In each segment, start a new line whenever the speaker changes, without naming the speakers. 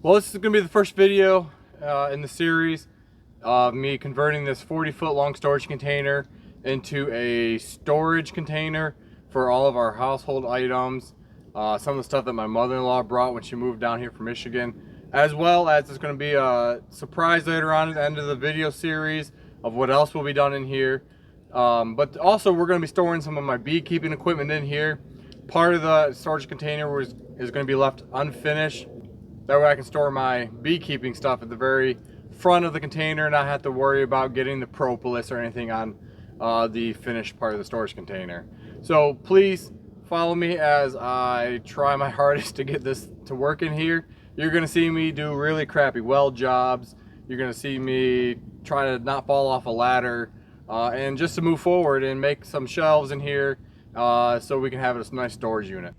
Well, this is going to be the first video in the series of me converting this 40-foot long storage container into a storage container for all of our household items. Some of the stuff that my mother-in-law brought when she moved down here from Michigan, as well as there's going to be a surprise later on at the end of the video series of what else will be done in here. But also we're going to be storing some of my beekeeping equipment in here. Part of the storage container is going to be left unfinished. That way I can store my beekeeping stuff at the very front of the container and not have to worry about getting the propolis or anything on the finished part of the storage container. So please follow me as I try my hardest to get this to work in here. You're going to see me do really crappy weld jobs. You're going to see me try to not fall off a ladder and just to move forward and make some shelves in here so we can have a nice storage unit.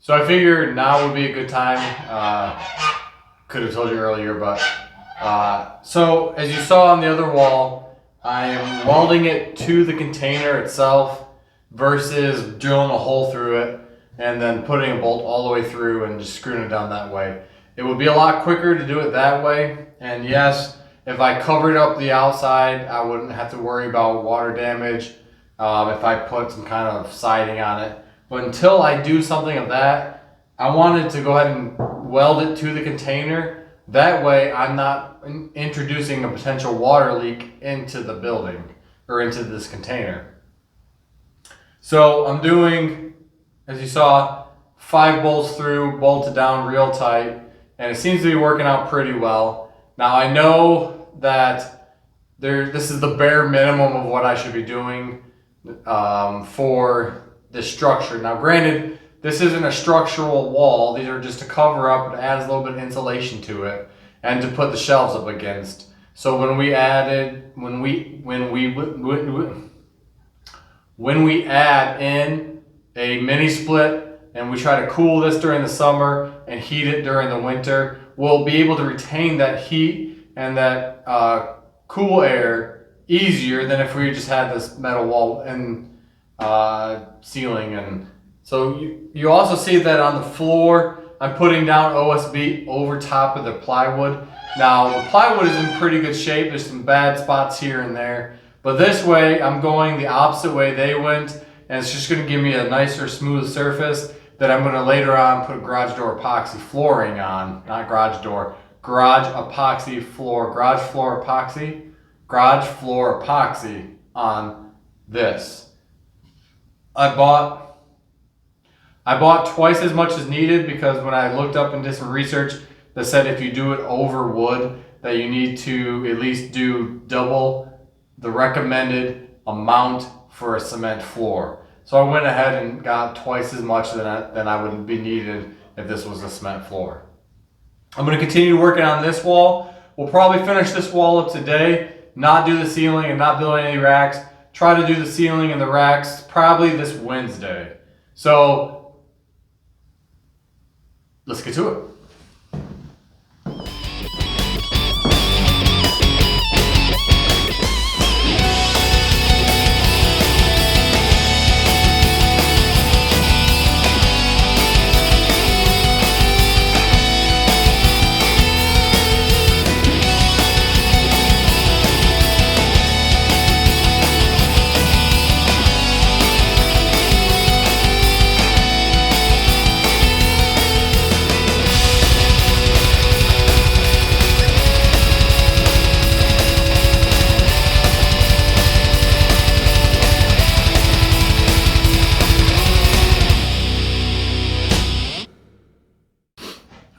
So I figured now would be a good time. Could have told you earlier, but so as you saw on the other wall, I am welding it to the container itself versus drilling a hole through it and then putting a bolt all the way through and just screwing it down that way. It would be a lot quicker to do it that way. And yes, if I covered up the outside, I wouldn't have to worry about water damage if I put some kind of siding on it. But until I do something of that, I wanted to go ahead and weld it to the container. That way I'm not introducing a potential water leak into the building or into this container. So I'm doing, as you saw, 5 bolts through, bolted down real tight, and it seems to be working out pretty well. Now I know that this is the bare minimum of what I should be doing for this structure. Now granted, this isn't a structural wall. These are just to cover up. It adds a little bit of insulation to it and to put the shelves up against. So when we add in a mini split and we try to cool this during the summer and heat it during the winter, we'll be able to retain that heat and that cool air easier than if we just had this metal wall and ceiling. And so you also see that on the floor, I'm putting down OSB over top of the plywood. Now the plywood is in pretty good shape. There's some bad spots here and there, but this way I'm going the opposite way they went, and it's just going to give me a nicer, smooth surface that I'm going to later on put garage door epoxy flooring on. Not garage door, garage epoxy floor, garage floor epoxy on this. I bought twice as much as needed because when I looked up and did some research that said if you do it over wood that you need to at least do double the recommended amount for a cement floor. So I went ahead and got twice as much than I would be needed if this was a cement floor. I'm going to continue working on this wall. We'll probably finish this wall up today, not do the ceiling and not build any racks. Try to do the ceiling and the racks probably this Wednesday. So let's get to it.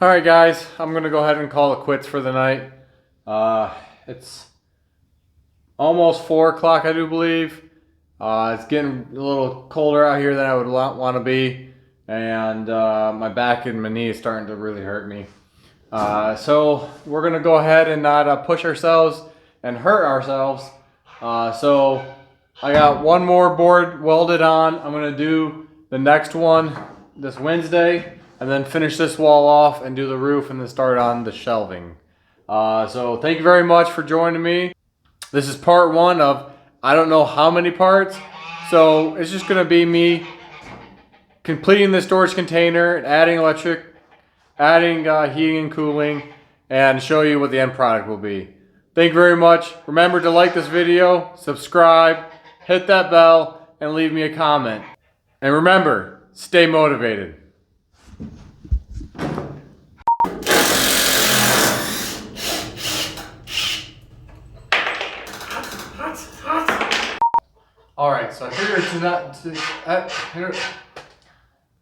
All right, guys, I'm going to go ahead and call it quits for the night. It's almost 4 o'clock, I do believe. It's getting a little colder out here than I would want to be. And my back and my knee is starting to really hurt me. So we're going to go ahead and not push ourselves and hurt ourselves. So I got one more board welded on. I'm going to do the next one this Wednesday. And then finish this wall off and do the roof and then start on the shelving. So thank you very much for joining me. This is part 1 of I don't know how many parts. So it's just going to be me completing the storage container, adding heating and cooling, and show you what the end product will be. Thank you very much. Remember to like this video, subscribe, hit that bell, and leave me a comment. And remember, stay motivated. Alright, so I figured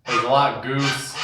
there's a lot of goose